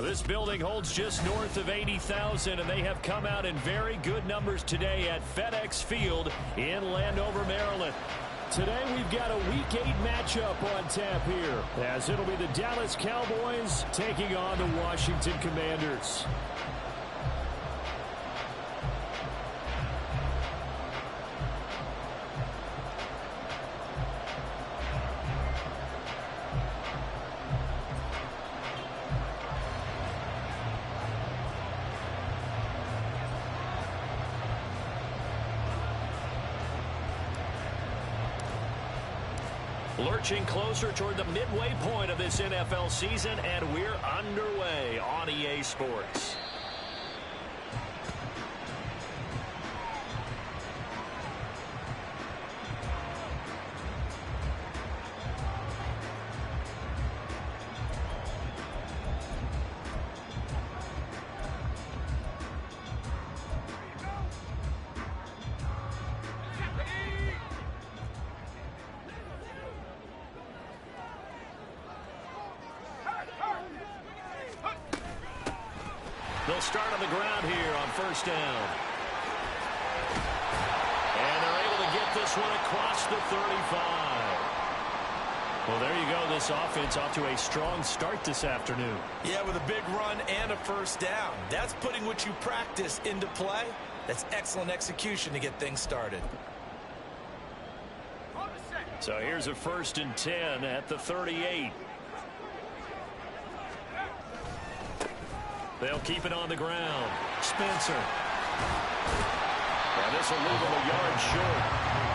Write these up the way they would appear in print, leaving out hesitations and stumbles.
This building holds just north of 80,000, and they have come out in very good numbers today at FedEx Field in Landover, Maryland. Today we've got a Week 8 matchup on tap here, as it'll be the Dallas Cowboys taking on the Washington Commanders. Lurching closer toward the midway point of this NFL season, and we're underway on EA Sports. They'll start on the ground here on first down. And they're able to get this one across the 35. Well, there you go. This offense off to a strong start this afternoon. Yeah, with a big run and a first down. That's putting what you practice into play. That's excellent execution to get things started. So here's a 1st and 10 at the 38. They'll keep it on the ground. Spencer. And this will leave him a yard short.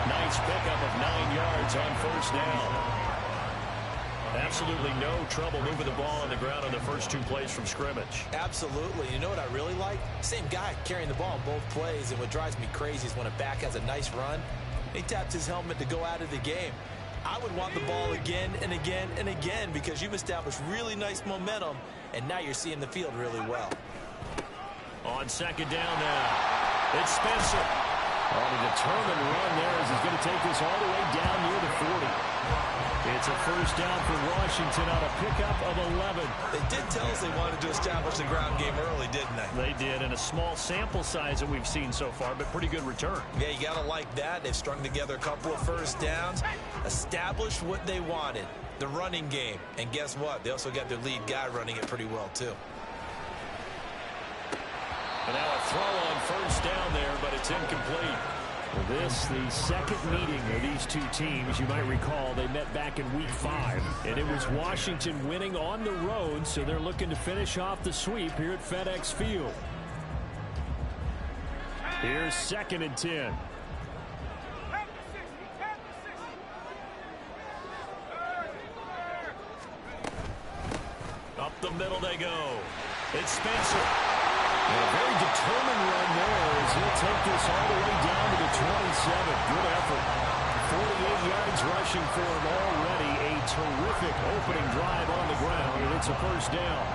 Nice pickup of 9 yards on first down. Absolutely no trouble moving the ball on the ground on the first 2 plays from scrimmage. Absolutely. You know what I really like? Same guy carrying the ball in both plays, and what drives me crazy is when a back has a nice run, he taps his helmet to go out of the game. I would want the ball again and again and again because you've established really nice momentum, and now you're seeing the field really well. On second down now, it's Spencer. On a determined run there as he's going to take this all the way down near the 40. It's a first down for Washington on a pickup of 11. They did tell us they wanted to establish the ground game early, didn't they? They did, and a small sample size that we've seen so far, but pretty good return. Yeah, you got to like that. They've strung together a couple of first downs, established what they wanted, the running game. And guess what? They also got their lead guy running it pretty well, too. And now a throw on first down there, but it's incomplete. This, the second meeting of these two teams. You might recall they met back in Week 5, and it was Washington winning on the road, so they're looking to finish off the sweep here at FedEx Field. Here's 2nd and 10. Up the middle they go. It's Spencer. And a very determined run there as he'll take this all the way down to the 27. Good effort. 48 yards rushing for him already. A terrific opening drive on the ground, and it's a first down.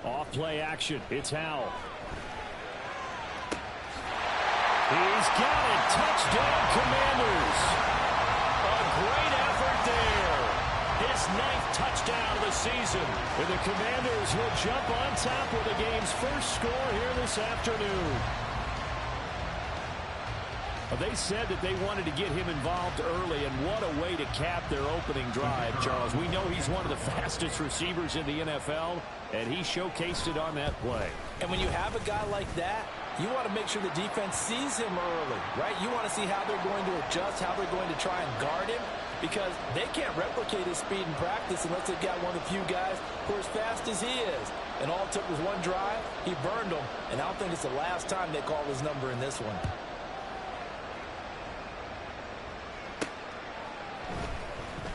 Off play action. It's Howell. He's got it. Touchdown, Commanders. A great effort there. His 9th touchdown of the season. And the Commanders will jump on top with the game's first score here this afternoon. They said that they wanted to get him involved early, and what a way to cap their opening drive, Charles. We know he's one of the fastest receivers in the NFL, and he showcased it on that play. And when you have a guy like that, you want to make sure the defense sees him early, right? You want to see how they're going to adjust, how they're going to try and guard him, because they can't replicate his speed in practice unless they've got one of the few guys who are as fast as he is. And all it took was one drive. He burned them, and I don't think it's the last time they call his number in this one.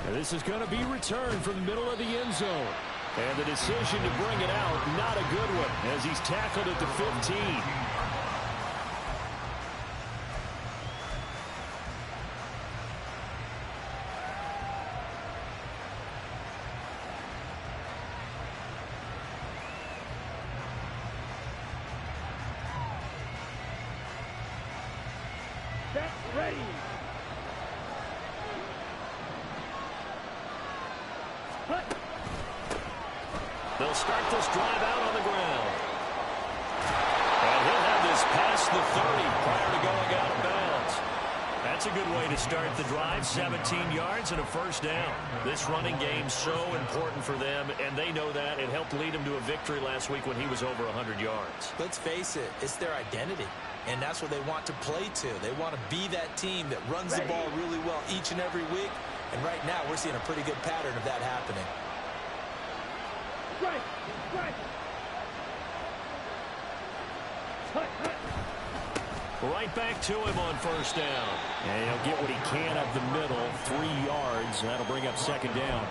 And this is going to be returned from the middle of the end zone. And the decision to bring it out, not a good one, as he's tackled at the 15. Get ready. They'll start this drive out on the ground. And he'll have this past the 30 prior to going out of bounds. That's a good way to start the drive. 17 yards and a first down. This running game so important for them, and they know that. It helped lead them to a victory last week when he was over 100 yards. Let's face it, it's their identity, and that's what they want to play to. They want to be that team that runs the ball really well each and every week, and right now we're seeing a pretty good pattern of that happening. Right back to him on first down. And he'll get what he can up the middle, 3 yards. That'll bring up second down.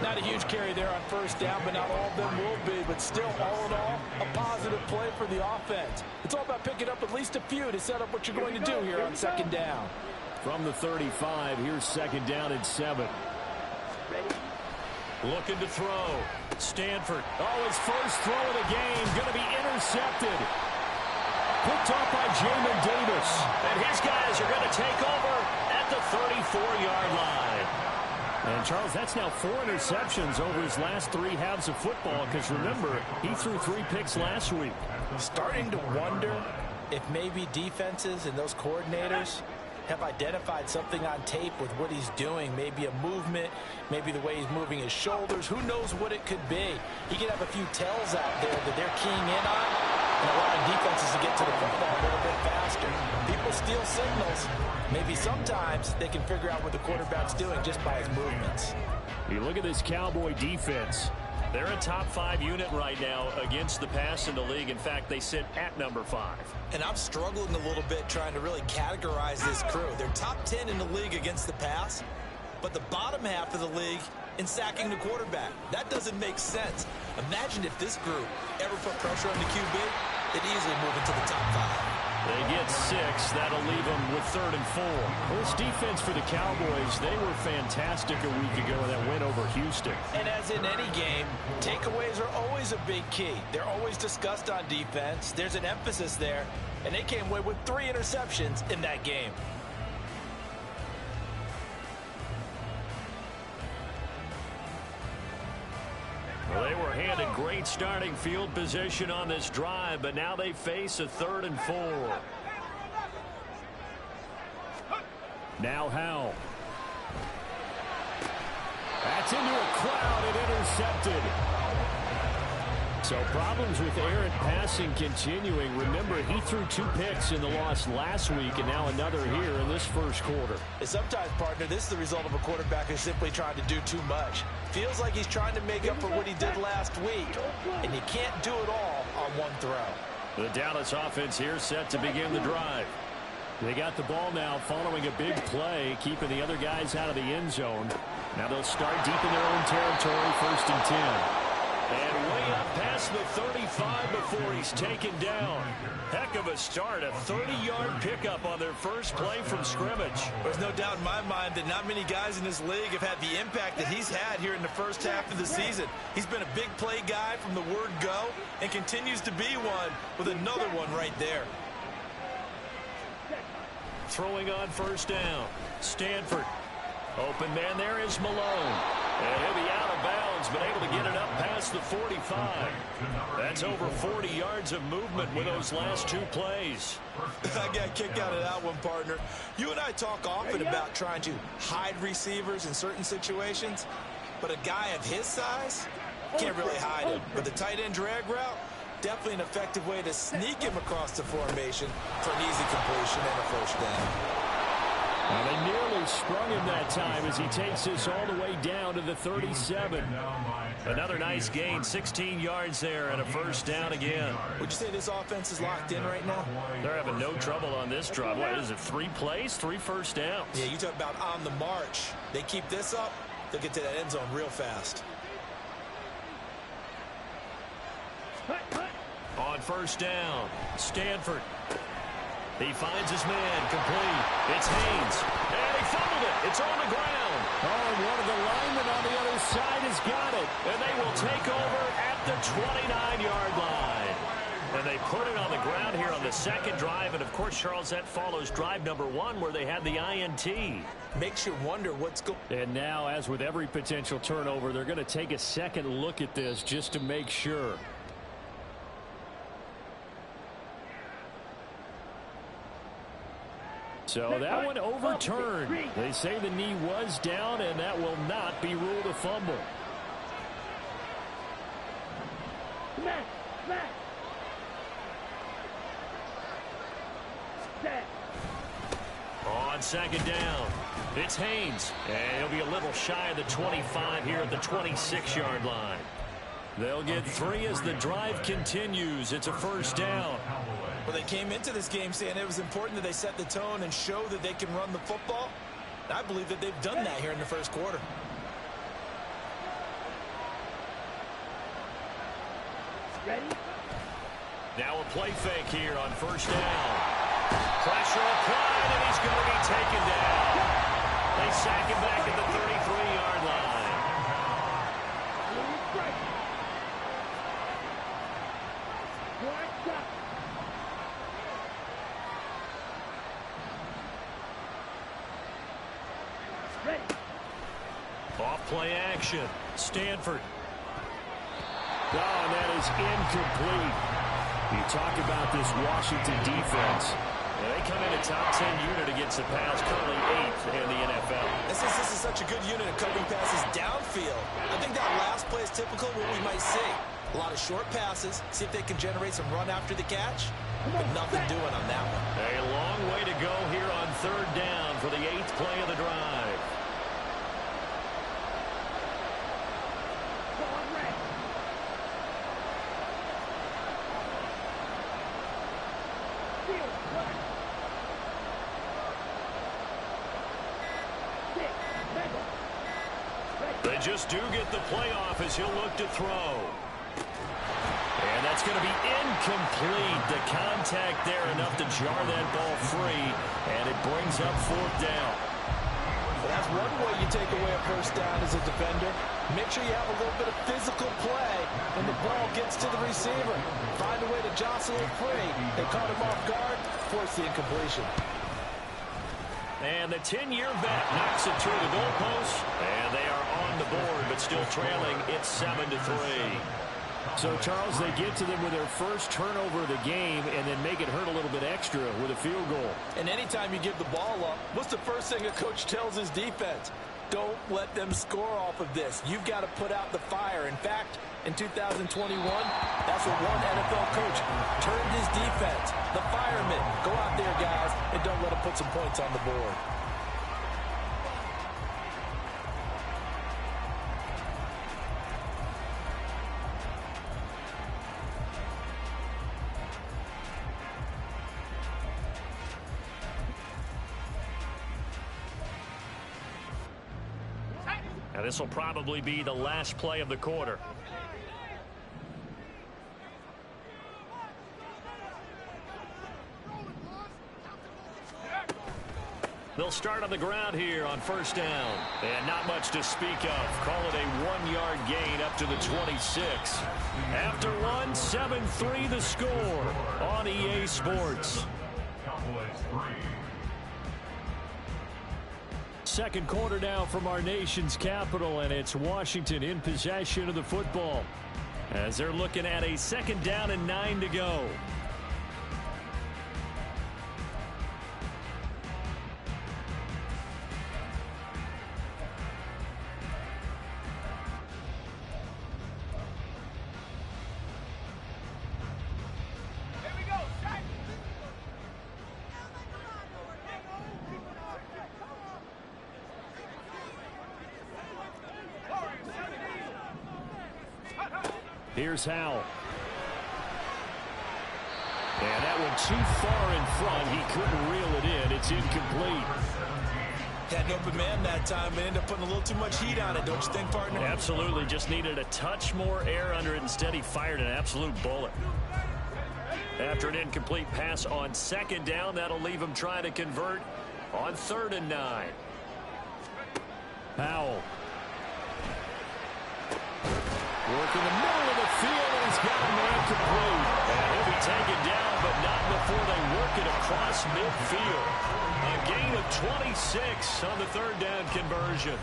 Not a huge carry there on first down, but not all of them will be. But still, all in all, a positive play for the offense. It's all about picking up at least a few to set up what you're going to do here on second down. From the 35, here's second down and 7. Looking to throw. Stanford. Oh, his first throw of the game. Going to be intercepted. Picked off by Jamin Davis. And his guys are going to take over at the 34-yard line. And, Charles, that's now 4 interceptions over his last 3 halves of football. Because, remember, he threw 3 picks last week. Starting to wonder if maybe defenses and those coordinators have identified something on tape with what he's doing. Maybe a movement, maybe the way he's moving his shoulders. Who knows what it could be? He could have a few tells out there that they're keying in on and allowing defenses to get to the football a little bit faster. People steal signals. Maybe sometimes they can figure out what the quarterback's doing just by his movements. You look at this Cowboy defense. They're a top 5 unit right now against the pass in the league. In fact, they sit at number 5. And I'm struggling a little bit trying to really categorize this crew. They're top 10 in the league against the pass, but the bottom half of the league in sacking the quarterback. That doesn't make sense. Imagine if this group ever put pressure on the QB, they'd easily move into the top 5. They get 6. That'll leave them with 3rd and 4. Well, this defense for the Cowboys, they were fantastic a week ago in that win over Houston. And as in any game, takeaways are always a big key. They're always discussed on defense. There's an emphasis there, and they came away with 3 interceptions in that game. Well, they were handed great starting field position on this drive, but now they face a 3rd and 4. Now Howell. That's into a crowd and intercepted. So problems with errant passing continuing. Remember, he threw 2 picks in the loss last week and now another here in this first quarter. And sometimes, partner, this is the result of a quarterback who's simply trying to do too much. Feels like he's trying to make up for what he did last week. And you can't do it all on one throw. The Dallas offense here set to begin the drive. They got the ball now following a big play, keeping the other guys out of the end zone. Now they'll start deep in their own territory, 1st and 10. And way up past the 35 before he's taken down. Heck of a start, a 30-yard pickup on their first play from scrimmage. There's no doubt in my mind that not many guys in this league have had the impact that he's had here in the first half of the season. He's been a big play guy from the word go and continues to be one with another one right there. Throwing on first down. Stanford. Open man there is Malone. And he'll be out of bounds, but able to get it up past the 45. That's over 40 yards of movement with those last 2 plays. I got a kick out of that one, partner. You and I talk often about trying to hide receivers in certain situations, but a guy of his size can't really hide him. But the tight end drag route, definitely an effective way to sneak him across the formation for an easy completion and a first down. Well, they nearly sprung him that time as he takes this all the way down to the 37. Another nice gain, 16 yards there and a first down again. Would you say this offense is locked in right now? They're having no trouble on this drive. What is it, 3 plays, 3 first downs? Yeah, you talk about on the march. They keep this up, they'll get to that end zone real fast. On first down, Stanford. He finds his man, complete. It's Haynes, and he fumbled it. It's on the ground. Oh, and one of the linemen on the other side has got it. And they will take over at the 29-yard line. And they put it on the ground here on the second drive. And, of course, Charles, that follows drive number 1 where they had the INT. Makes you wonder what's going on. And now, as with every potential turnover, they're going to take a second look at this just to make sure. So that one overturned. They say the knee was down, and that will not be ruled a fumble. On second down, it's Haynes. And he'll be a little shy of the 25 here at the 26-yard line. They'll get 3 as the drive continues. It's a first down. Well, they came into this game saying it was important that they set the tone and show that they can run the football. I believe that they've done that here in the first quarter. Ready? Now a play fake here on first down. Pressure applied, and he's going to be taken down. They sack him back at the 33-yard line. Off play action. Stanford. Oh, and that is incomplete. You talk about this Washington defense. They come in a top 10 unit against the pass, currently 8th in the NFL. This is such a good unit of covering passes downfield. I think that last play is typical of what we might see. A lot of short passes, see if they can generate some run after the catch, but nothing doing on that one. A long way to go here on third down for the 8th play of the drive. They just do get the playoff as he'll look to throw. And that's going to be incomplete. The contact there enough to jar that ball free, and it brings up fourth down. Well, that's one way you take away a first down as a defender. Make sure you have a little bit of physical play when the ball gets to the receiver. Find a way to jostle it free. They caught him off guard, force the incompletion. And the 10-year vet knocks it through the goalpost, and they are on the board, but still trailing. It's 7-3. So, Charles, they get to them with their first turnover of the game and then make it hurt a little bit extra with a field goal. And anytime you give the ball up, what's the first thing a coach tells his defense? Don't let them score off of this. You've got to put out the fire. In fact, in 2021, that's what one NFL coach turned his defense. The firemen. Go out there, guys, and don't let them put some points on the board. Now, this will probably be the last play of the quarter. They'll start on the ground here on first down. And not much to speak of. Call it a 1-yard gain up to the 26. After one, 7-3 the score on EA Sports. Second quarter now from our nation's capital, and it's Washington in possession of the football as they're looking at a second down and 9 to go. Here's Howell. And that one too far in front. He couldn't reel it in. It's incomplete. Had an open man that time, but ended up putting a little too much heat on it, don't you think, partner? Absolutely. Just needed a touch more air under it. Instead, he fired an absolute bullet. After an incomplete pass on second down, that'll leave him trying to convert on 3rd and 9. Howell. Work in the middle of the field, and he's got a man complete. And he'll be taken down, but not before they work it across midfield. A gain of 26 on the third down conversion.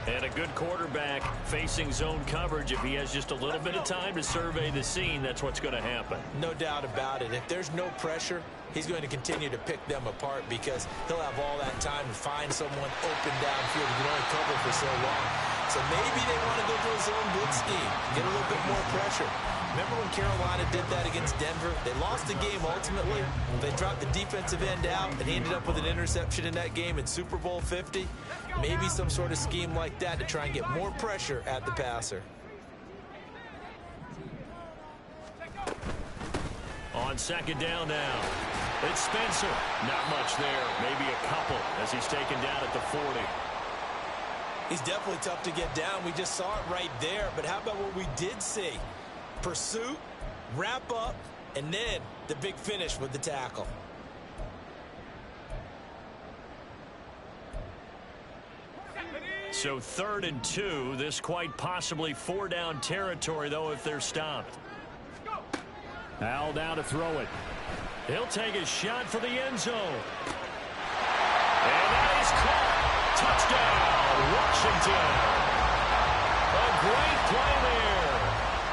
And a good quarterback facing zone coverage. If he has just a little bit of time to survey the scene, that's what's going to happen. No doubt about it. If there's no pressure, he's going to continue to pick them apart because he'll have all that time to find someone open downfield. You can only cover for so long. So maybe they want to go to a zone blitz scheme, get a little bit more pressure. Remember when Carolina did that against Denver? They lost the game ultimately. They dropped the defensive end out, and he ended up with an interception in that game in Super Bowl 50. Maybe some sort of scheme like that to try and get more pressure at the passer. On second down now, it's Spencer. Not much there, maybe a couple as he's taken down at the 40. He's definitely tough to get down. We just saw it right there. But how about what we did see? Pursuit, wrap up, and then the big finish with the tackle. So 3rd and 2. This quite possibly 4-down territory, though, if they're stopped. Al down to throw it. He'll take a shot for the end zone. And that is caught. Touchdown, Washington. A great play there.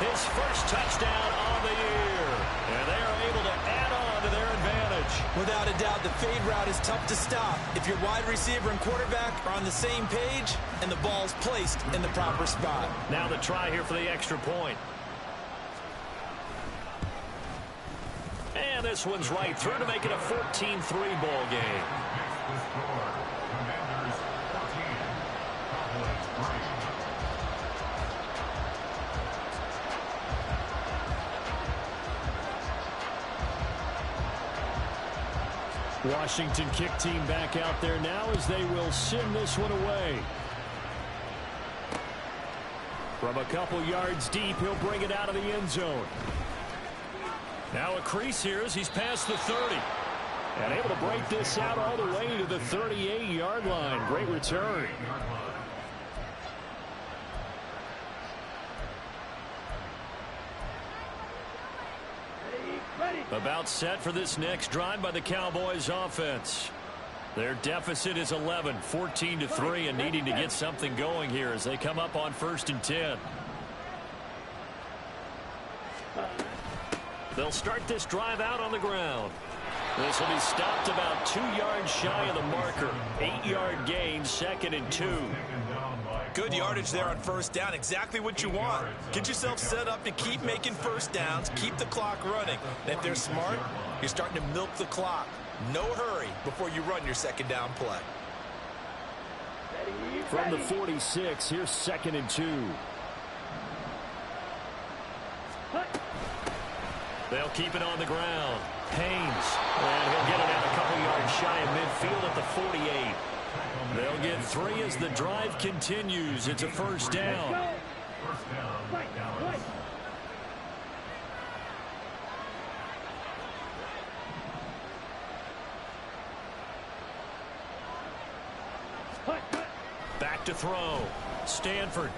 His first touchdown on the year. And they are able to add on to their advantage. Without a doubt, the fade route is tough to stop if your wide receiver and quarterback are on the same page and the ball's placed in the proper spot. Now the try here for the extra point. And this one's right through to make it a 14-3 ball game. Washington kick team back out there now as they will send this one away. From a couple yards deep, he'll bring it out of the end zone. Now a crease here as he's past the 30. And able to break this out all the way to the 38-yard line. Great return. About set for this next drive by the Cowboys offense. Their deficit is 11, 14-3, and needing to get something going here as they come up on 1st and 10. They'll start this drive out on the ground. This will be stopped about 2 yards shy of the marker. 8-yard gain, 2nd and 2. Good yardage there on 1st down. Exactly what you want. Get yourself set up to keep making 1st downs, keep the clock running. And if they're smart, you're starting to milk the clock. No hurry before you run your 2nd down play. From the 46, here's 2nd and 2. They'll keep it on the ground. Haynes, and he'll get it out a couple yards shy of midfield at the 48. They'll get 3 as the drive continues. It's a 1st down. Back to throw. Stanford.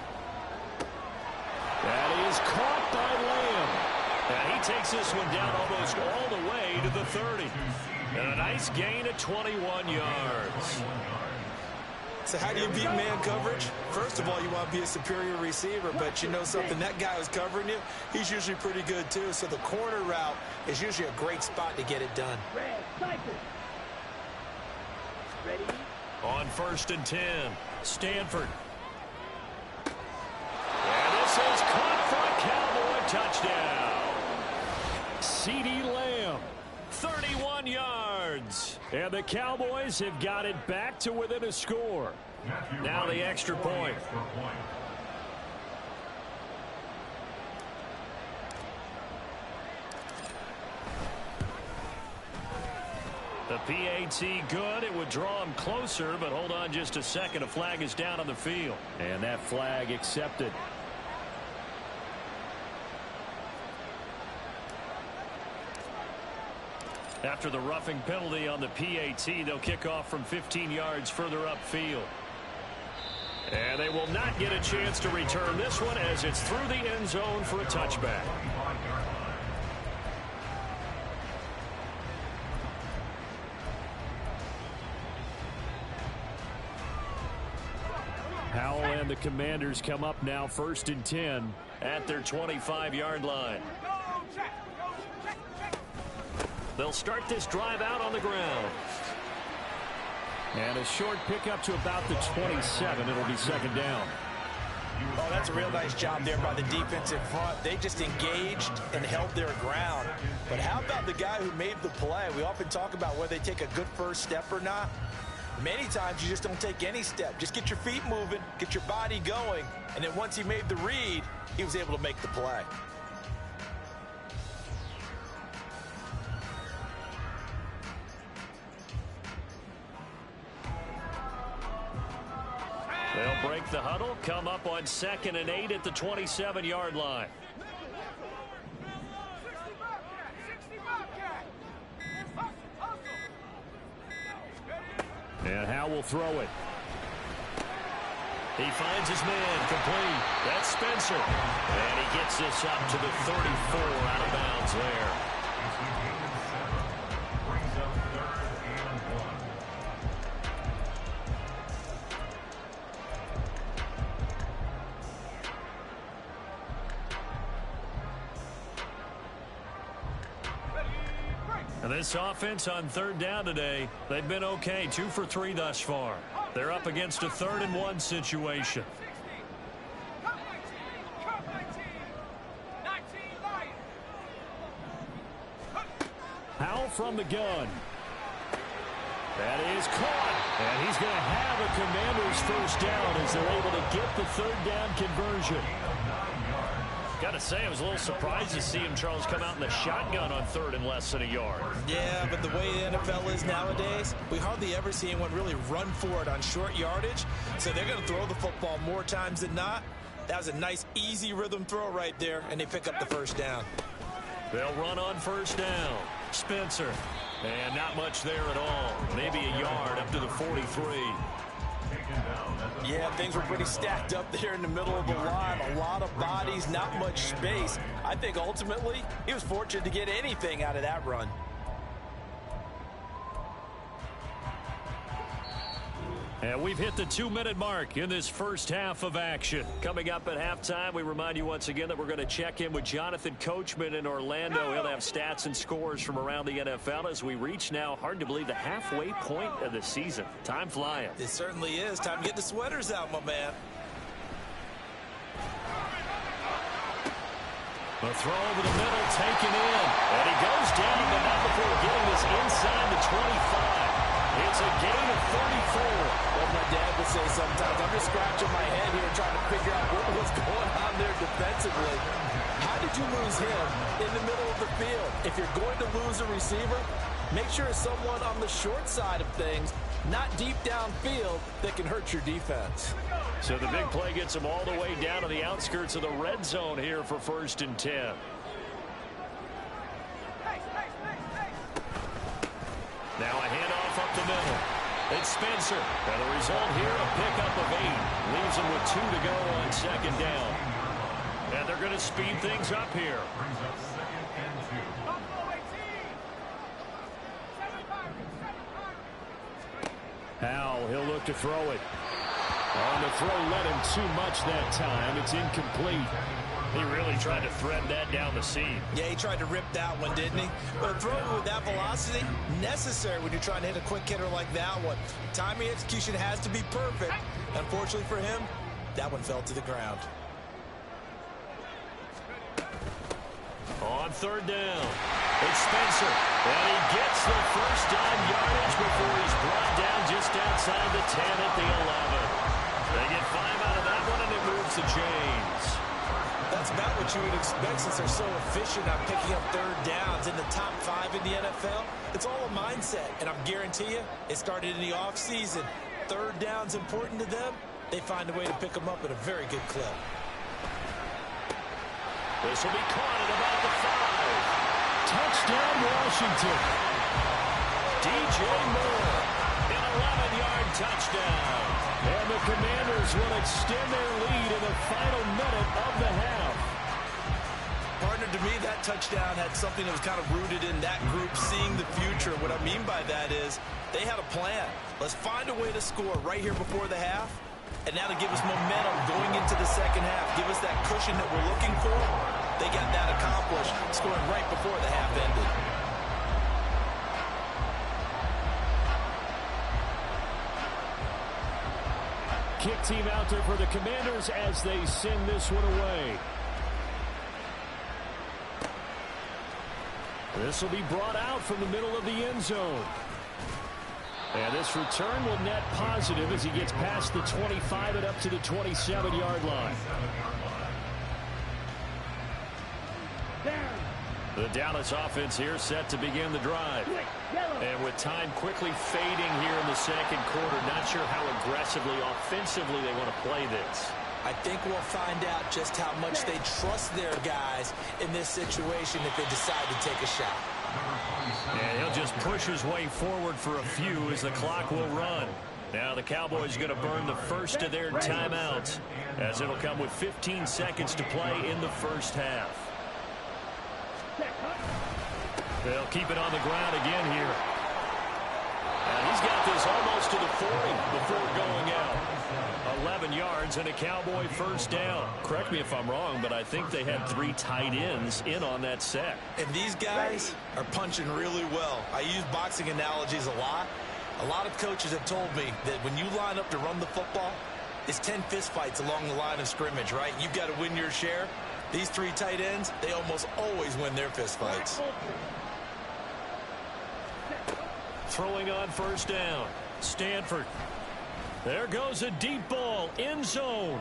That is caught by Lamb. And he takes this one down almost all the way to the 30. And a nice gain of 21 yards. So how do you beat man coverage? First of all, you want to be a superior receiver, but you know something, that guy who's covering you, he's usually pretty good too. So the corner route is usually a great spot to get it done. On 1st and 10, Stanford. And this is caught for a Cowboy touchdown. CeeDee Lamb, 31 yards. And the Cowboys have got it back to within a score. Now the extra point. The PAT good. It would draw him closer, but hold on just a second. A flag is down on the field. And that flag accepted. After the roughing penalty on the PAT, they'll kick off from 15 yards further upfield. And they will not get a chance to return this one as it's through the end zone for a touchback. Howell and the Commanders come up now 1st and 10 at their 25-yard line. They'll start this drive out on the ground. And a short pickup to about the 27. It'll be 2nd down. Oh, that's a real nice job there by the defense in front. They just engaged and held their ground. But how about the guy who made the play? We often talk about whether they take a good first step or not. Many times you just don't take any step. Just get your feet moving, get your body going, and then once he made the read, he was able to make the play. They'll break the huddle, come up on 2nd and 8 at the 27-yard line. And Howell will throw it. He finds his man, complete. That's Spencer. And he gets this up to the 34, out of bounds there. And this offense on 3rd down today, they've been okay. 2 for 3 thus far. They're up against a 3rd and 1 situation. Howell from the gun. That is caught. And he's going to have a Commanders 1st down as they're able to get the 3rd down conversion. Got to say, I was a little surprised to see him, Charles, come out in the shotgun on 3rd and less than a yard. Yeah, but the way the NFL is nowadays, we hardly ever see anyone really run for it on short yardage. So they're going to throw the football more times than not. That was a nice, easy rhythm throw right there, and they pick up the 1st down. They'll run on 1st down. Spencer. And not much there at all. Maybe a yard up to the 43. Yeah, things were pretty stacked up there in the middle of the line. A lot of bodies, not much space. I think ultimately he was fortunate to get anything out of that run. And we've hit the 2-minute mark in this first half of action. Coming up at halftime, we remind you once again that we're going to check in with Jonathan Coachman in Orlando. He'll have stats and scores from around the NFL as we reach now, hard to believe, the halfway point of the season. Time flying. It certainly is. Time to get the sweaters out, my man. A throw over the middle, taken in. And he goes down, but not before getting this inside the 25. It's a gain of 34. What my dad would say sometimes, I'm just scratching my head here trying to figure out what was going on there defensively. How did you lose him in the middle of the field? If you're going to lose a receiver, make sure it's someone on the short side of things, not deep downfield, that can hurt your defense. So the big play gets him all the way down to the outskirts of the red zone here for 1st and 10. Now a handoff up the middle. It's Spencer. And the result here, a pickup of 8. Leaves him with 2 to go on 2nd down. And they're going to speed things up here. Howell, he'll look to throw it. On the throw, led him too much that time. It's incomplete. He really tried to thread that down the seam. Yeah, he tried to rip that one, didn't he? But throwing with that velocity, necessary when you're trying to hit a quick hitter like that one. Timing execution has to be perfect. Unfortunately for him, that one fell to the ground. On 3rd down, it's Spencer. And he gets the 1st down yardage before he's brought down just outside the 10 at the 11. They get 5 out of that one, and it moves the chains. That's about what you would expect since they're so efficient on picking up 3rd downs in the top 5 in the NFL. It's all a mindset, and I'm guarantee you it started in the offseason. 3rd down's important to them. They find a way to pick them up at a very good clip. This will be caught at about the 5. Touchdown, Washington. DJ Moore, an 11-yard touchdown. And the Commanders will extend their lead in the final minute of the half. Partner, to me, that touchdown had something that was kind of rooted in that group seeing the future. What I mean by that is they had a plan. Let's find a way to score right here before the half. And now to give us momentum going into the second half. Give us that cushion that we're looking for. They got that accomplished, scoring right before the half ended. Kick team out there for the Commanders as they send this one away. This will be brought out from the middle of the end zone. And this return will net positive as he gets past the 25 and up to the 27-yard line. The Dallas offense here set to begin the drive. And with time quickly fading here in the second quarter, not sure how aggressively, offensively they want to play this. I think we'll find out just how much they trust their guys in this situation if they decide to take a shot. And he'll just push his way forward for a few as the clock will run. Now the Cowboys are going to burn the first of their timeouts as it'll come with 15 seconds to play in the first half. They'll keep it on the ground again here. And he's got this almost to the 40 before going out. 11 yards and a Cowboy first down. Correct me if I'm wrong, but I think they had 3 tight ends in on that set. And these guys are punching really well. I use boxing analogies a lot. A lot of coaches have told me that when you line up to run the football, it's 10 fistfights along the line of scrimmage, right? You've got to win your share. These 3 tight ends, they almost always win their fistfights. Throwing on first down. Stanford. There goes a deep ball. End zone.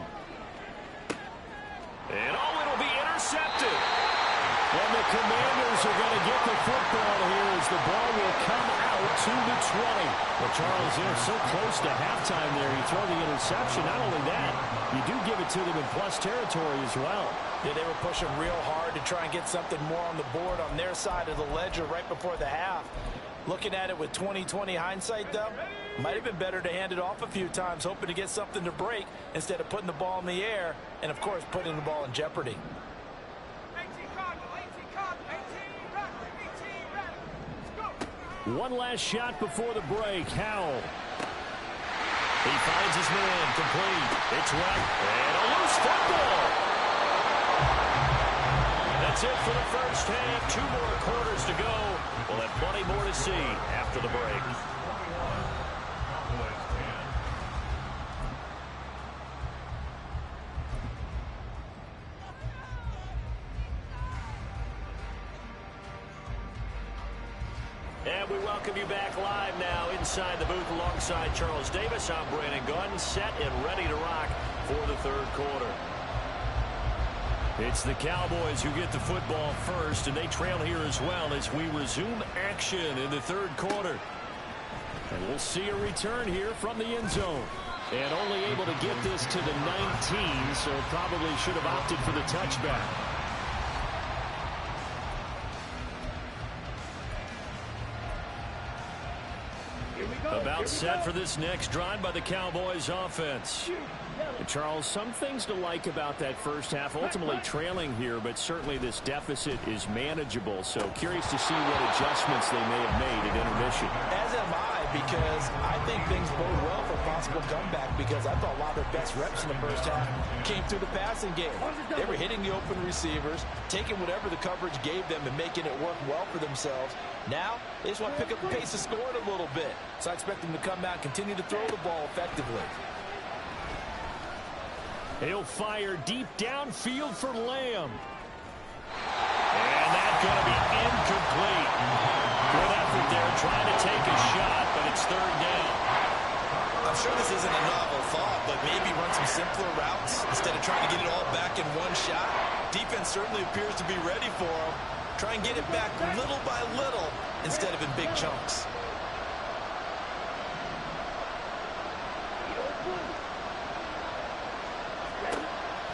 And it'll be intercepted. And the Commanders are going to get the football here as the ball will come out to the 20. Well, Charles, they're so close to halftime there. You throw the interception. Not only that, you do give it to them in plus territory as well. Yeah, they were pushing real hard to try and get something more on the board on their side of the ledger right before the half. Looking at it with 20/20 hindsight, though, might have been better to hand it off a few times, hoping to get something to break instead of putting the ball in the air and, of course, putting the ball in jeopardy. One last shot before the break. Howell. He finds his man. Complete. It's right. And a loose football. That's it for the first half. 2 more quarters to go. We'll have plenty more to see after the break. And we welcome you back live now inside the booth alongside Charles Davis. I'm Brandon Gaudin, set and ready to rock for the third quarter. It's the Cowboys who get the football first, and they trail here as well as we resume action in the third quarter. And we'll see a return here from the end zone. And only able to get this to the 19, so probably should have opted for the touchback. About set for this next drive by the Cowboys offense. Charles, some things to like about that first half. Ultimately trailing here, but certainly this deficit is manageable. So curious to see what adjustments they may have made at intermission. As am I, because I think things bode well for a possible comeback, because I thought a lot of their best reps in the first half came through the passing game. They were hitting the open receivers, taking whatever the coverage gave them and making it work well for themselves. Now, they just want to pick up the pace of scoring a little bit. So I expect them to come out and continue to throw the ball effectively. He'll fire deep downfield for Lamb. And that's going to be incomplete. Good effort there, trying to take a shot, but it's third down. I'm sure this isn't a novel thought, but maybe run some simpler routes instead of trying to get it all back in one shot. Defense certainly appears to be ready for them. Try and get it back little by little instead of in big chunks.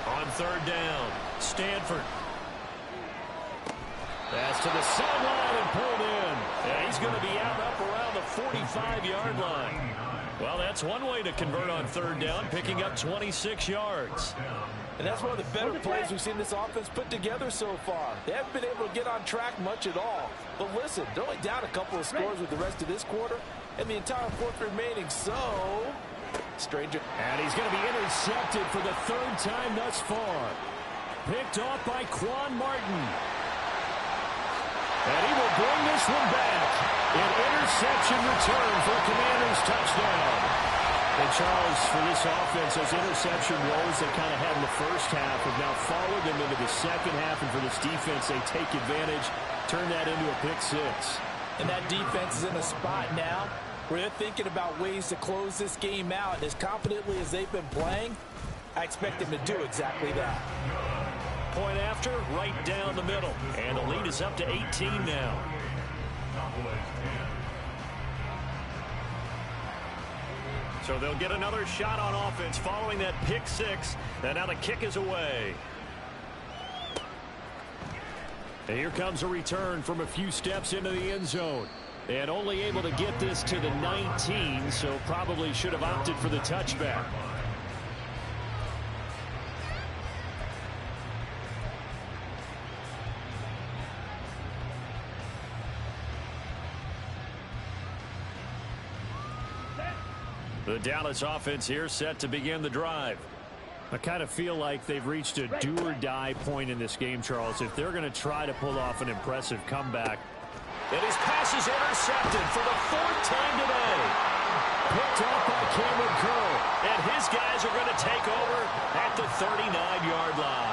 On third down, Stanford. Pass to the sideline and pulled in. Yeah, he's going to be out up around the 45-yard line. Well, that's one way to convert on third down, picking up 26 yards. And that's one of the better plays we've seen this offense put together so far. They haven't been able to get on track much at all. But listen, they're only down a couple of scores with the rest of this quarter and the entire fourth remaining. So stranger. And he's going to be intercepted for the third time thus far. Picked off by Quan Martin. And he will bring this one back. An interception return for a Commanders touchdown. And Charles, for this offense, those interception woes they kind of had in the first half have now followed them into the second half. And for this defense, they take advantage, turn that into a pick six. And that defense is in a spot now where they're thinking about ways to close this game out. As confidently as they've been playing, I expect them to do exactly that. Point after, right down the middle. And the lead is up to 18 now. So they'll get another shot on offense following that pick six. And now the kick is away. And here comes a return from a few steps into the end zone. And only able to get this to the 19, so probably should have opted for the touchback. The Dallas offense here set to begin the drive. I kind of feel like they've reached a do-or-die point in this game, Charles. If they're going to try to pull off an impressive comeback. And his pass is intercepted for the fourth time today. Picked off by Cameron Curl. And his guys are going to take over at the 39-yard line.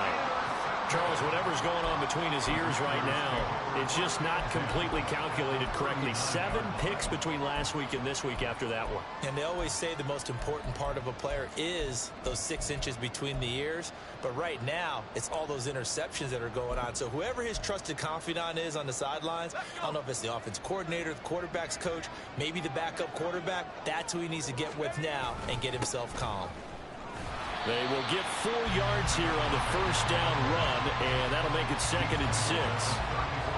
Charles, whatever's going on between his ears right now, it's just not completely calculated correctly. 7 picks between last week and this week after that one. And they always say the most important part of a player is those 6 inches between the ears. But right now, it's all those interceptions that are going on. So whoever his trusted confidant is on the sidelines, I don't know if it's the offense coordinator, the quarterback's coach, maybe the backup quarterback, that's who he needs to get with now and get himself calm. They will get 4 yards here on the first down run, and that'll make it 2nd and 6.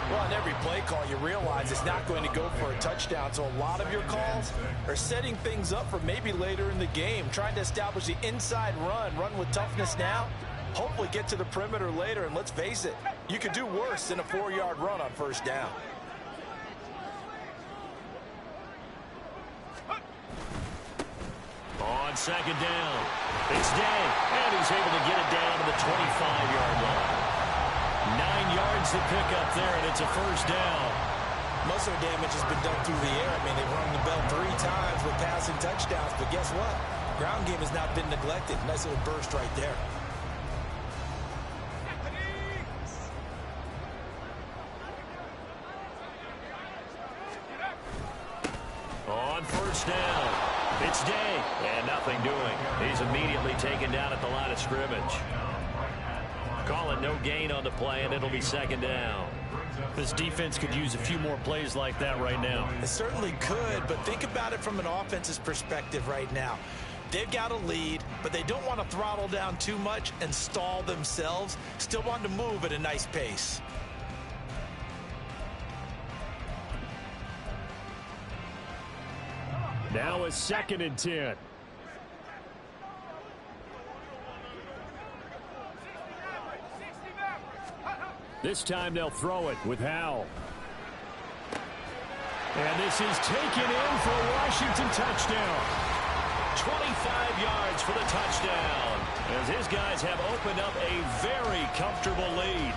Well, on every play call, you realize it's not going to go for a touchdown. So a lot of your calls are setting things up for maybe later in the game, trying to establish the inside run with toughness now, hopefully get to the perimeter later. And let's face it, you could do worse than a 4-yard run on first down. On 2nd down, it's Day, and he's able to get it down to the 25-yard line. 9 yards to pick up there, and it's a first down. Most of the damage has been done through the air. I mean, they've rung the bell 3 times with passing touchdowns, but guess what? Ground game has not been neglected. Nice little burst right there. On first down, it's Day, and nothing doing. He's immediately taken down at the line of scrimmage. Call it no gain on the play, and it'll be 2nd down. This defense could use a few more plays like that right now. It certainly could, but think about it from an offense's perspective right now. They've got a lead, but they don't want to throttle down too much and stall themselves. Still want to move at a nice pace. Now a 2nd and 10. This time they'll throw it with Howell. And this is taken in for a Washington touchdown. 25 yards for the touchdown, as his guys have opened up a very comfortable lead.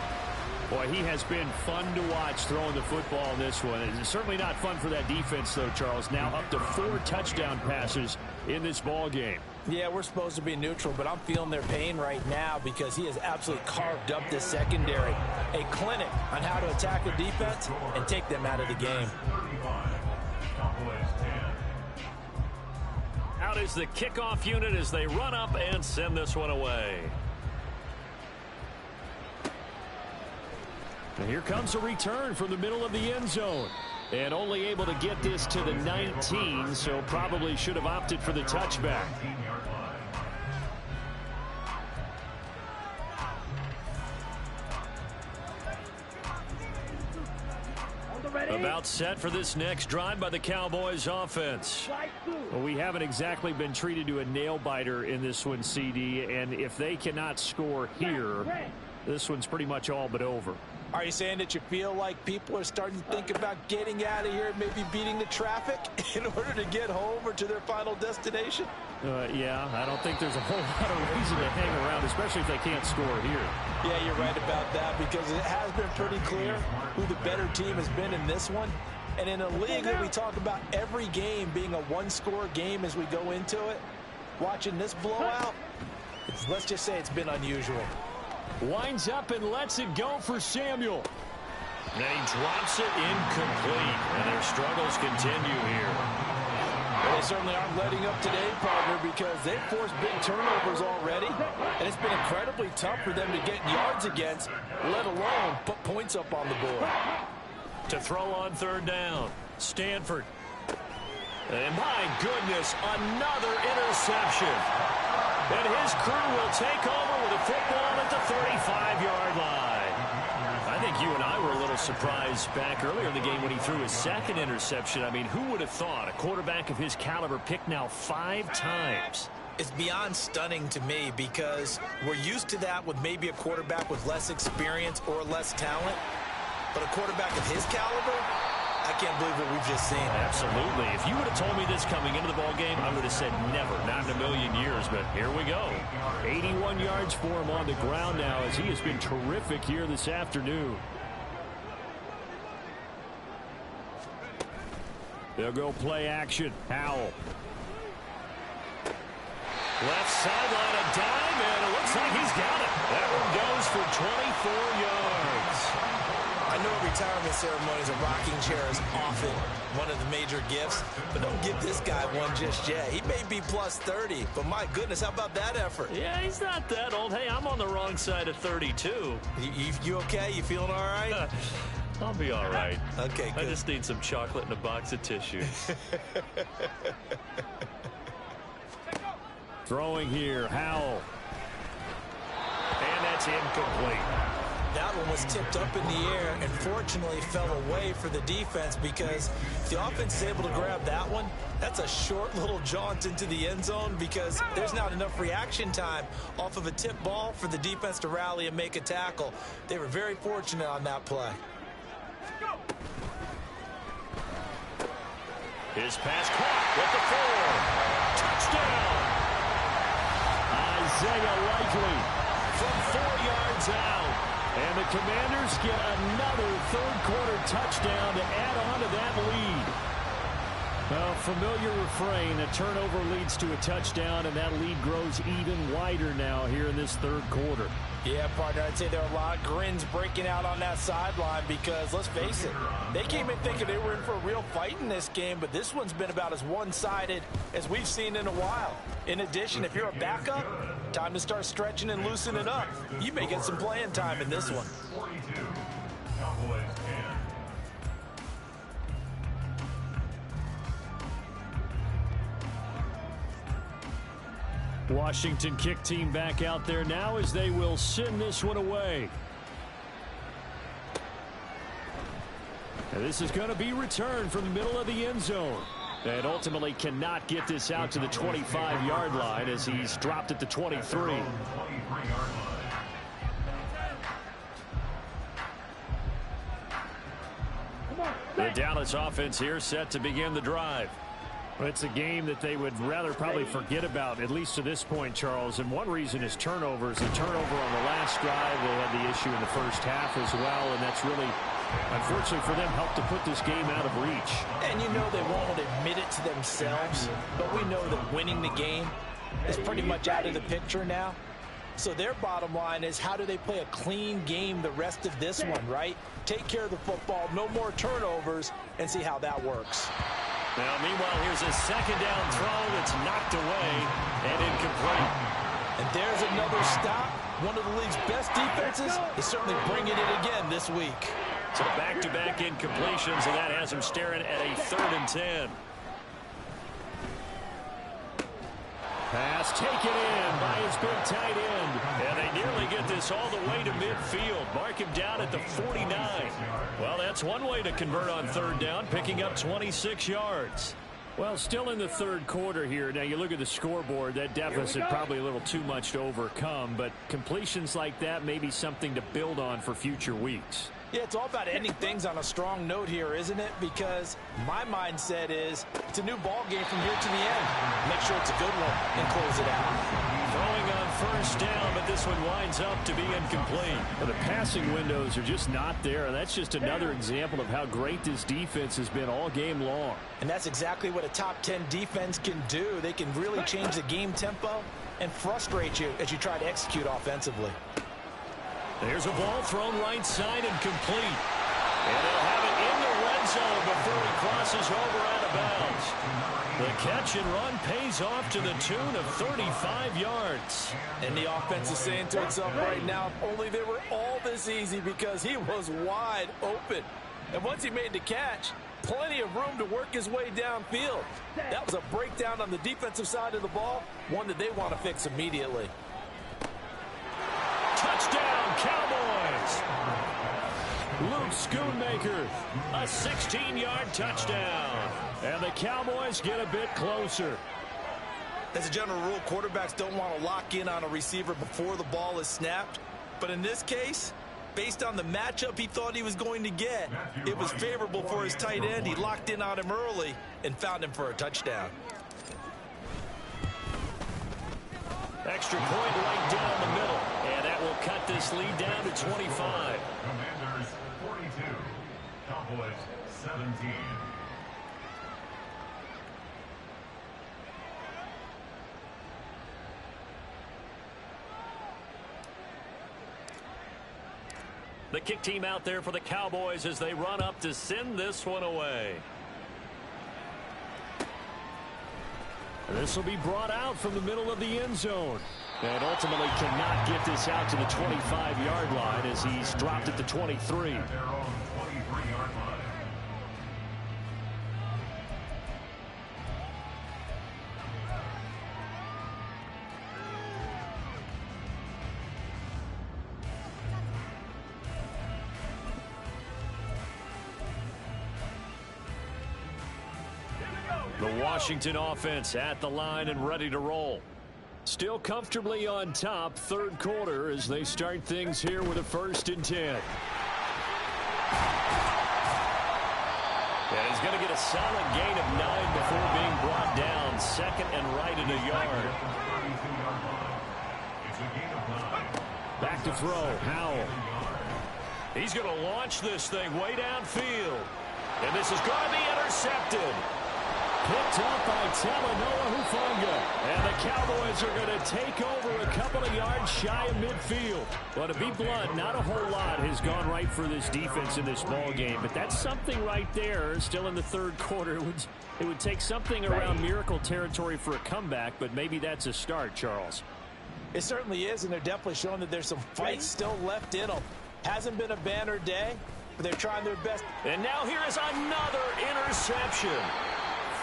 Boy, he has been fun to watch throwing the football in this one. It's certainly not fun for that defense, though, Charles. Now up to 4 touchdown passes in this ball game. Yeah, we're supposed to be neutral, but I'm feeling their pain right now because he has absolutely carved up this secondary. A clinic on how to attack a defense and take them out of the game. Out is the kickoff unit as they run up and send this one away. And here comes a return from the middle of the end zone. And only able to get this to the 19, so probably should have opted for the touchback. About set for this next drive by the Cowboys offense. Well, we haven't exactly been treated to a nail-biter in this one, CD, and if they cannot score here, this one's pretty much all but over. Are you saying that you feel like people are starting to think about getting out of here, maybe beating the traffic in order to get home or to their final destination? Yeah, I don't think there's a whole lot of reason to hang around, especially if they can't score here. Yeah, you're right about that, because it has been pretty clear who the better team has been in this one. And in a league that we talk about every game being a one-score game as we go into it, watching this blowout, let's just say it's been unusual. Winds up and lets it go for Samuel. And he drops it incomplete. And their struggles continue here. Well, they certainly aren't letting up today, partner, because they've forced big turnovers already. And it's been incredibly tough for them to get yards against, let alone put points up on the board. To throw on third down, Stanford. And my goodness, another interception. And his crew will take over with a football at the 35-yard line. I think you and I were a little surprised back earlier in the game when he threw his second interception. I mean, who would have thought a quarterback of his caliber picked now 5 times? It's beyond stunning to me, because we're used to that with maybe a quarterback with less experience or less talent. But a quarterback of his caliber, I can't believe what we've just seen. Absolutely. If you would have told me this coming into the ballgame, I would have said never, not in a million years. But here we go. 81 yards for him on the ground now, as he has been terrific here this afternoon. They'll go play action. Howell. Left sideline, a dime, and it looks like he's got it. That one goes for 24 yards. I know at retirement ceremonies, a rocking chair is often one of the major gifts, but don't give this guy one just yet. He may be plus 30, but my goodness, how about that effort? Yeah, he's not that old. Hey, I'm on the wrong side of 32. You okay? You feeling all right? I'll be all right. Okay, good. I just need some chocolate and a box of tissues. Throwing here, Howell. And that's incomplete. That one was tipped up in the air and fortunately fell away for the defense, because if the offense is able to grab that one, that's a short little jaunt into the end zone, because there's not enough reaction time off of a tip ball for the defense to rally and make a tackle. They were very fortunate on that play. His pass caught with the 4. Touchdown. Isaiah Likely from 4 yards out. And the Commanders get another third-quarter touchdown to add on to that lead. Well, familiar refrain, a turnover leads to a touchdown, and that lead grows even wider now here in this third quarter. Yeah, partner, I'd say there are a lot of grins breaking out on that sideline, because, let's face it, they came in thinking they were in for a real fight in this game, but this one's been about as one-sided as we've seen in a while. In addition, if you're a backup, time to start stretching and loosening up. You may get some playing time in this one. Washington kick team back out there now as they will send this one away. And this is going to be returned from the middle of the end zone. And ultimately cannot get this out to the 25-yard line as he's dropped at the 23. The Dallas offense here set to begin the drive. Well, it's a game that they would rather probably forget about, at least to this point, Charles. And one reason is turnovers. A turnover on the last drive. They had the issue in the first half as well, and that's really, unfortunately for them, helped to put this game out of reach. And you know they won't admit it to themselves, but we know that winning the game is pretty much out of the picture now. So their bottom line is, how do they play a clean game the rest of this one, right? Take care of the football, no more turnovers, and see how that works. Now, meanwhile, here's a second down throw that's knocked away and incomplete. And there's another stop. One of the league's best defenses is certainly bringing it again this week. So back-to-back incompletions, and that has him staring at a 3rd and 10. Pass taken in by his big tight end. And they nearly get this all the way to midfield. Mark him down at the 49. Well, that's one way to convert on 3rd down, picking up 26 yards. Well, still in the third quarter here. Now, you look at the scoreboard, that deficit probably a little too much to overcome, but completions like that may be something to build on for future weeks. Yeah, it's all about ending things on a strong note here, isn't it? Because my mindset is it's a new ball game from here to the end. Make sure it's a good one and close it out. Throwing on first down, but this one winds up to be incomplete. Well, the passing windows are just not there, and that's just another example of how great this defense has been all game long. And that's exactly what a top 10 defense can do. They can really change the game tempo and frustrate you as you try to execute offensively. There's a ball thrown right side and complete. And they'll have it in the red zone before he crosses over out of bounds. The catch and run pays off to the tune of 35 yards. And the offense is saying to itself right now, if only they were all this easy, because he was wide open. And once he made the catch, plenty of room to work his way downfield. That was a breakdown on the defensive side of the ball, one that they want to fix immediately. Touchdown, Cowboys! Luke Schoonmaker, a 16-yard touchdown. And the Cowboys get a bit closer. As a general rule, quarterbacks don't want to lock in on a receiver before the ball is snapped. But in this case, based on the matchup he thought he was going to get, it was favorable for his tight end. He locked in on him early and found him for a touchdown. Extra point right down the middle. And that will cut this lead down to 25. Commanders 42, Cowboys 17. The kick team out there for the Cowboys as they run up to send this one away. This will be brought out from the middle of the end zone. And ultimately cannot get this out to the 25-yard line as he's dropped at the 23. Their own 23-yard line. The Washington offense at the line and ready to roll. Still comfortably on top, third quarter, as they start things here with a 1st and 10. And he's going to get a solid gain of 9 before being brought down. 2nd and right at a yard. Back to throw, Howell. He's going to launch this thing way downfield. And this is going to be intercepted. Picked up by Talanoa Hufanga. And the Cowboys are going to take over a couple of yards shy of midfield. Well, to be blunt, not a whole lot has gone right for this defense in this ball game. But that's something right there. Still in the third quarter. It would take something around miracle territory for a comeback, but maybe that's a start, Charles. It certainly is, and they're definitely showing that there's some fight still left in them. Hasn't been a banner day, but they're trying their best. And now here is another interception.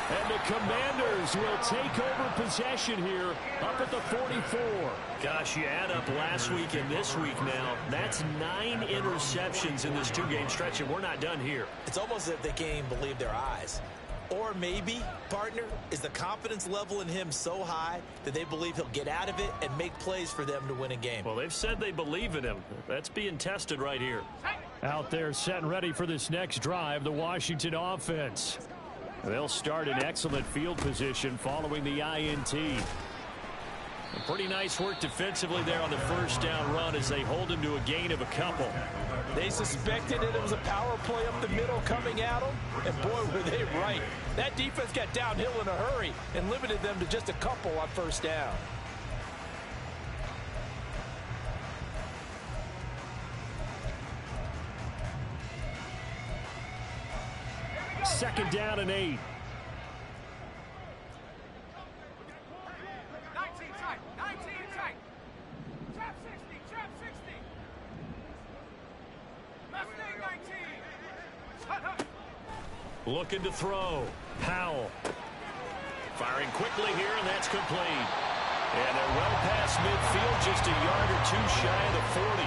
And the Commanders will take over possession here up at the 44. Gosh, you add up last week and this week now. That's 9 interceptions in this 2-game stretch, and we're not done here. It's almost as if they can't even believe their eyes. Or maybe, partner, is the confidence level in him so high that they believe he'll get out of it and make plays for them to win a game. Well, they've said they believe in him. That's being tested right here. Out there set and ready for this next drive, the Washington offense. They'll start in excellent field position following the INT. Pretty nice work defensively there on the first down run as they hold him to a gain of a couple. They suspected that it was a power play up the middle coming at them, and boy, were they right. That defense got downhill in a hurry and limited them to just a couple on first down. Second down and 8. 19 tight, 19 tight. Trap 60, trap 60. Mustang 19. Looking to throw. Howell. Firing quickly here, and that's complete. And they're well past midfield, just a yard or two shy of the 40.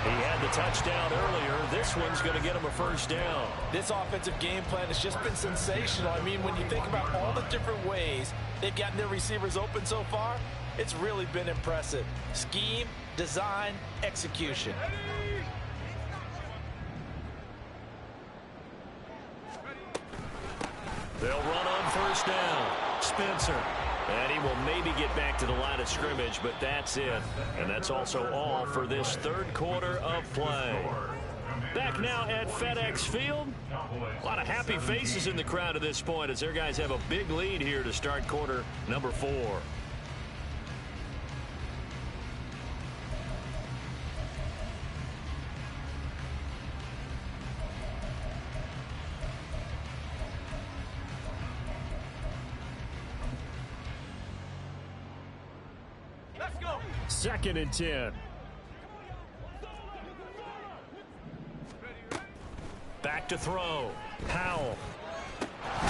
He had the touchdown earlier. This one's going to get him a first down. This offensive game plan has just been sensational. I mean, when you think about all the different ways they've gotten their receivers open so far, it's really been impressive. Scheme, design, execution. They'll run on first down. Spencer. And he will maybe get back to the line of scrimmage, but that's it. And that's also all for this third quarter of play. Back now at FedEx Field. A lot of happy faces in the crowd at this point as their guys have a big lead here to start quarter number 4. Let's go. 2nd and 10. Back to throw. Howell. And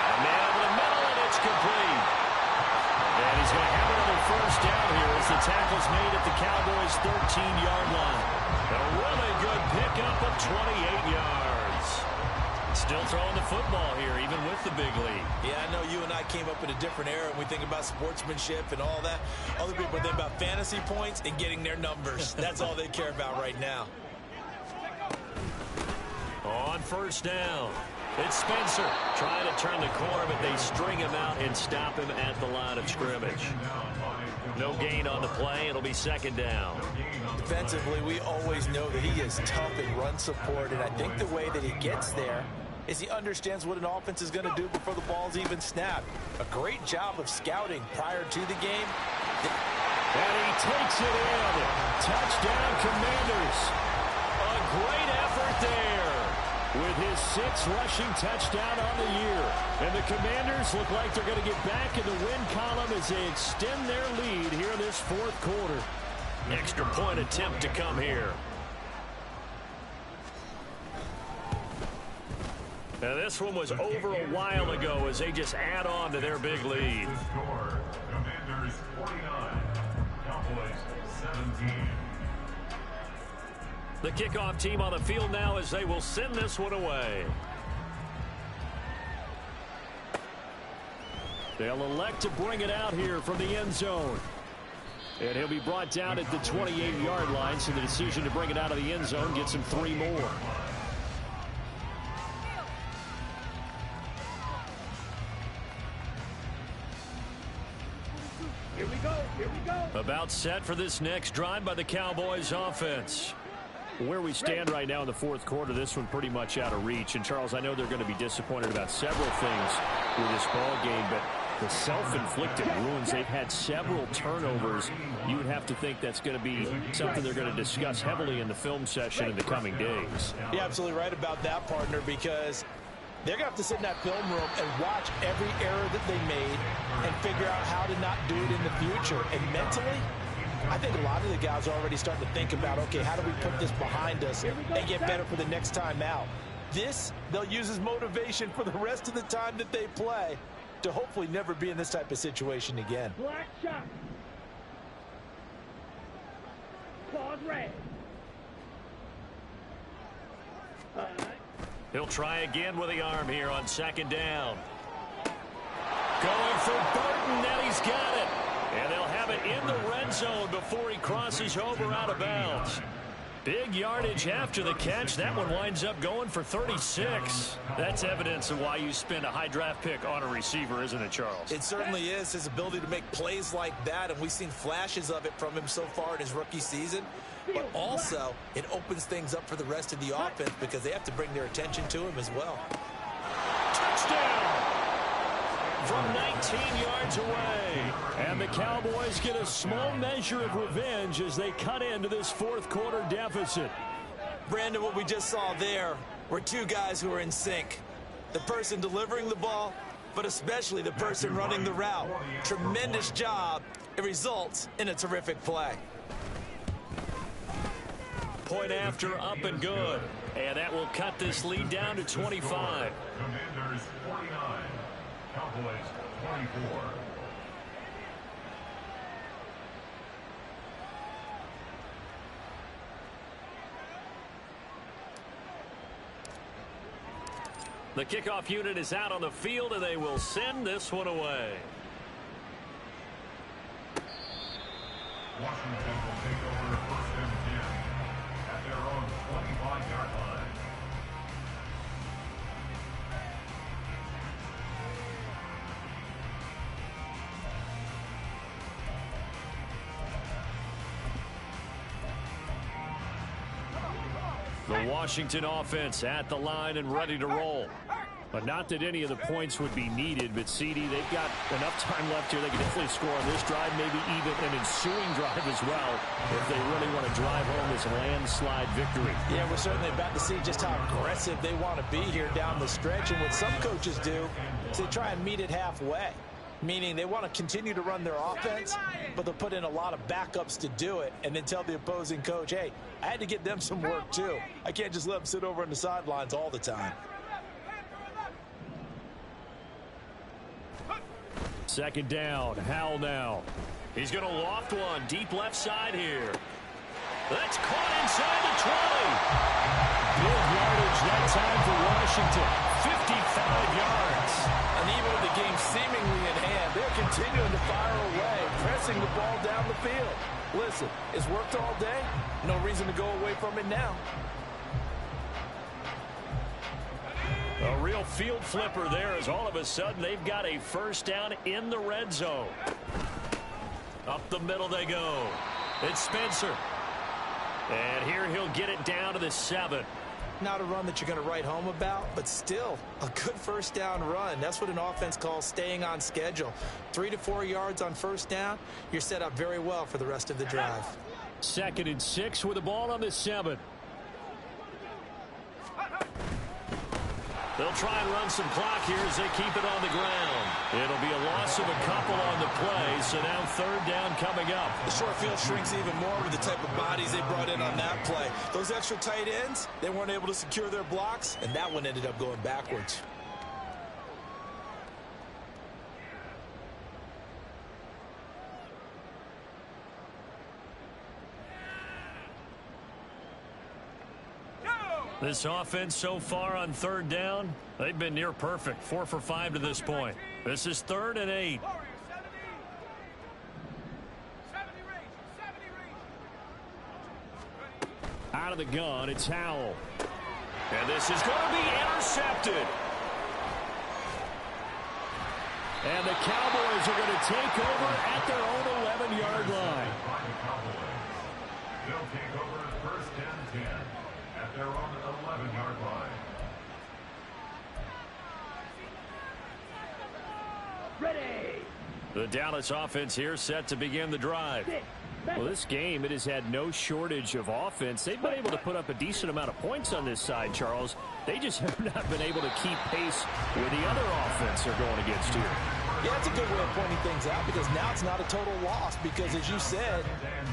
a man over the middle, and it's complete. And he's going to have another first down here as the tackle's made at the Cowboys' 13-yard line. A really good pickup of 28 yards. Still throwing the football here, even with the big lead. Yeah, I know you and I came up in a different era, and we think about sportsmanship and all that. Other people think about fantasy points and getting their numbers. That's all they care about right now. On first down, it's Spencer trying to turn the corner, but they string him out and stop him at the line of scrimmage. No gain on the play. It'll be 2nd down. Defensively, we always know that he is tough in run support, and I think the way that he gets there is he understands what an offense is going to do before the ball's even snapped. A great job of scouting prior to the game. And he takes it in. Touchdown, Commanders. A great effort there with his 6th rushing touchdown on the year. And the Commanders look like they're going to get back in the win column as they extend their lead here in this 4th quarter. Extra point attempt to come here. Now this one was over a while ago as they just add on to their big lead. Score, Commanders 49, Cowboys 17. The kickoff team on the field now as they will send this one away. They'll elect to bring it out here from the end zone. And he'll be brought down at the 28-yard line, so the decision to bring it out of the end zone gets him 3 more. Here we go. Here we go. About set for this next drive by the Cowboys offense. Where we stand right now in the 4th quarter, this one pretty much out of reach. And, Charles, I know they're going to be disappointed about several things with this ball game, but the self-inflicted wounds, they've had several turnovers. You would have to think that's going to be something they're going to discuss heavily in the film session in the coming days. You're absolutely right about that, partner, because they're going to have to sit in that film room and watch every error that they made and figure out how to not do it in the future. And mentally, I think a lot of the guys are already starting to think about, okay, how do we put this behind us and get better for the next time out? This, they'll use as motivation for the rest of the time that they play to hopefully never be in this type of situation again. Black shot. Claws red. He'll try again with the arm here on 2nd down. Going for Burton, and he's got it. And they'll have it in the red zone before he crosses over out of bounds. Big yardage after the catch. That one winds up going for 36. That's evidence of why you spend a high draft pick on a receiver, isn't it, Charles? It certainly is, his ability to make plays like that, and we've seen flashes of it from him so far in his rookie season. But also, it opens things up for the rest of the offense because they have to bring their attention to him as well. Touchdown! From 19 yards away. And the Cowboys get a small measure of revenge as they cut into this 4th quarter deficit. Brandon, what we just saw there were 2 guys who are in sync. The person delivering the ball, but especially the person running the route. Tremendous job. It results in a terrific play. Point after, up and good. And that will cut this lead down to 25. Commanders 49, Cowboys 24. The kickoff unit is out on the field, and they will send this one away. Washington will take over 1st and 10 at their own 25-yard line. The Washington offense at the line and ready to roll. But not that any of the points would be needed, but CD, they've got enough time left here. They can definitely score on this drive, maybe even an ensuing drive as well, if they really want to drive home this landslide victory. Yeah, we're certainly about to see just how aggressive they want to be here down the stretch. And what some coaches do is they try and meet it halfway, meaning they want to continue to run their offense, but they'll put in a lot of backups to do it, and then tell the opposing coach, hey, I had to get them some work too. I can't just let them sit over on the sidelines all the time. Second down, Howell now. He's going to loft one deep left side here. That's caught inside the 20. Good yardage that time for Washington. 55 yards. And even with the game seemingly in hand, they're continuing to fire away, pressing the ball down the field. Listen, it's worked all day. No reason to go away from it now. A real field flipper there as all of a sudden they've got a first down in the red zone. Up the middle they go. It's Spencer. And here he'll get it down to the 7. Not a run that you're going to write home about, but still a good first down run. That's what an offense calls staying on schedule. 3 to 4 yards on first down. You're set up very well for the rest of the drive. 2nd and 6 with the ball on the 7. They'll try and run some clock here as they keep it on the ground. It'll be a loss of a couple on the play, so now 3rd down coming up. The short field shrinks even more with the type of bodies they brought in on that play. Those extra tight ends, they weren't able to secure their blocks, and that one ended up going backwards. This offense so far on 3rd down, they've been near perfect. 4 for 5 to this point. This is 3rd and 8. Out of the gun, it's Howell. And this is going to be intercepted. And the Cowboys are going to take over at their own 11-yard line. They'll take over at 1st and 10 at their own 11-yard line. Ready. The Dallas offense here set to begin the drive. Well, this game, it has had no shortage of offense. They've been able to put up a decent amount of points on this side, Charles. They just have not been able to keep pace with the other offense they're going against here. Yeah, that's a good way of pointing things out, because now it's not a total loss, because as you said,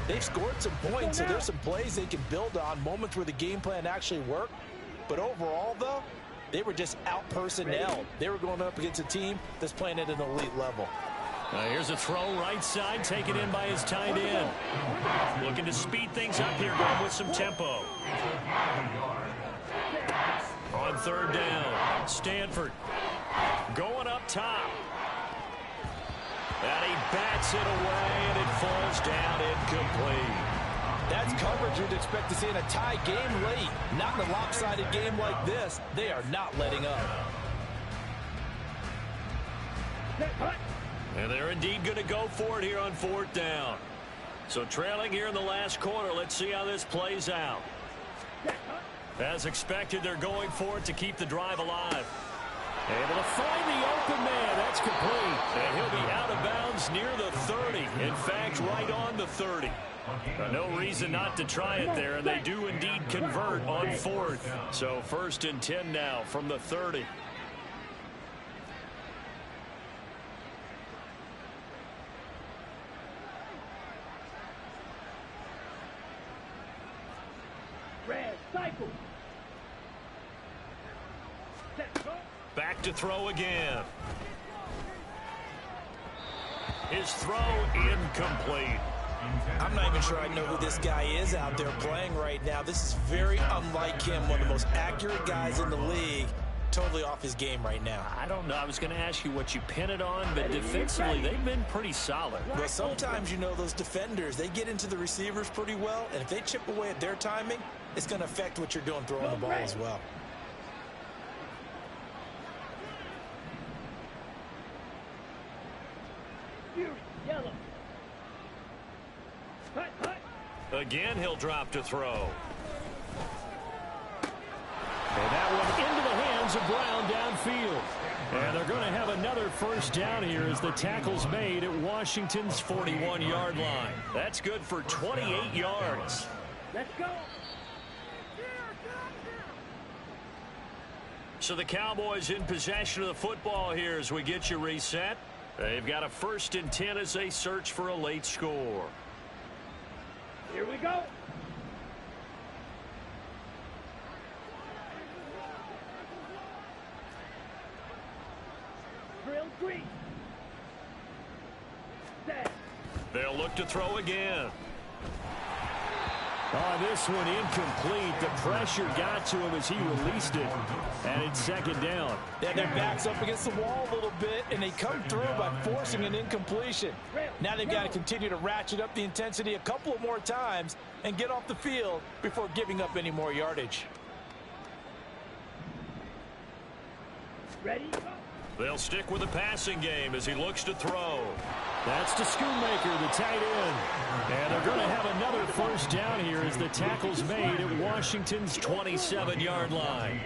they've scored some points, so there's some plays they can build on, moments where the game plan actually worked. But overall, though, they were just out-personnelled. They were going up against a team that's playing at an elite level. Here's a throw right side, taken in by his tight end. Looking to speed things up here, going with some tempo. On 3rd down, Stanford going up top. And he bats it away, and it falls down incomplete. That's coverage you'd expect to see in a tie game late. Not in a lopsided game like this. They are not letting up. And they're indeed going to go for it here on 4th down. So trailing here in the last quarter, let's see how this plays out. As expected, they're going for it to keep the drive alive. Able to find the open man. That's complete. And he'll be out of bounds near the 30. In fact, right on the 30. No reason not to try it there, and they do indeed convert on 4th. So 1st and 10 now from the 30. Red cycle. Back to throw again. His throw incomplete. I'm not even sure I know who this guy is out there playing right now. This is very unlike him, one of the most accurate guys in the league. Totally off his game right now. I don't know. I was going to ask you what you pin it on, but defensively, they've been pretty solid. Well, sometimes, you know, those defenders, they get into the receivers pretty well, and if they chip away at their timing, it's going to affect what you're doing throwing the ball as well. Yellow. Again, he'll drop to throw. And that one into the hands of Brown downfield. And they're going to have another first down here as the tackle's made at Washington's 41-yard line. That's good for 28 yards. Let's go. So the Cowboys in possession of the football here as we get you reset. They've got a 1st and 10 as they search for a late score. Here we go. Drill 3. Set. They'll look to throw again. Oh, this one incomplete. The pressure got to him as he released it. And it's 2nd down. Yeah, their back's up against the wall a little bit, and they come through by forcing an incompletion. Now they've got to continue to ratchet up the intensity a couple of more times and get off the field before giving up any more yardage. Ready? They'll stick with the passing game as he looks to throw. That's to Schoonmaker, the tight end. And they're going to have another first down here as the tackle's made at Washington's 27-yard line.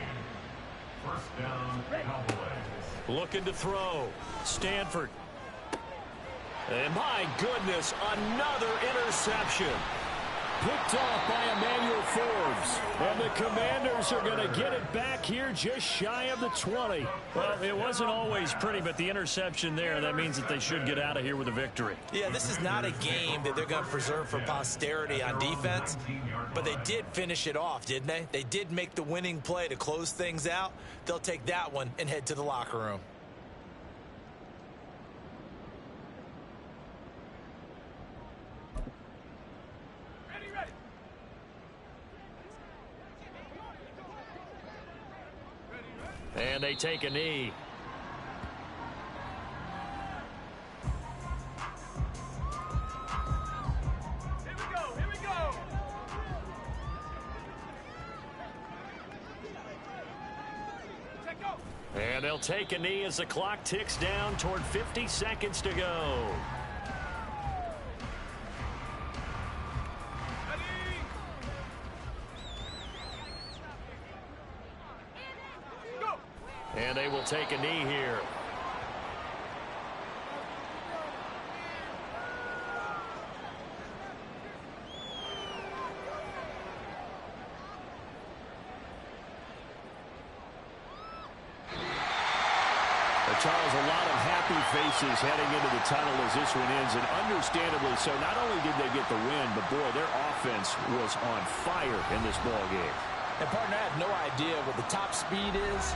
First down, Cowboys. Looking to throw. Stanford. And my goodness, another interception. Picked off by Emmanuel Forbes. And the Commanders are going to get it back here just shy of the 20. Well, it wasn't always pretty, but the interception there, that means that they should get out of here with a victory. Yeah, this is not a game that they're going to preserve for posterity on defense, but they did finish it off, didn't they? They did make the winning play to close things out. They'll take that one and head to the locker room. And they take a knee. Here we go. Here we go. Check go. And they'll take a knee as the clock ticks down toward 50 seconds to go. And they will take a knee here. Charles, a lot of happy faces heading into the tunnel as this one ends, and understandably so. Not only did they get the win, but boy, their offense was on fire in this ball game. And partner, I have no idea what the top speed is.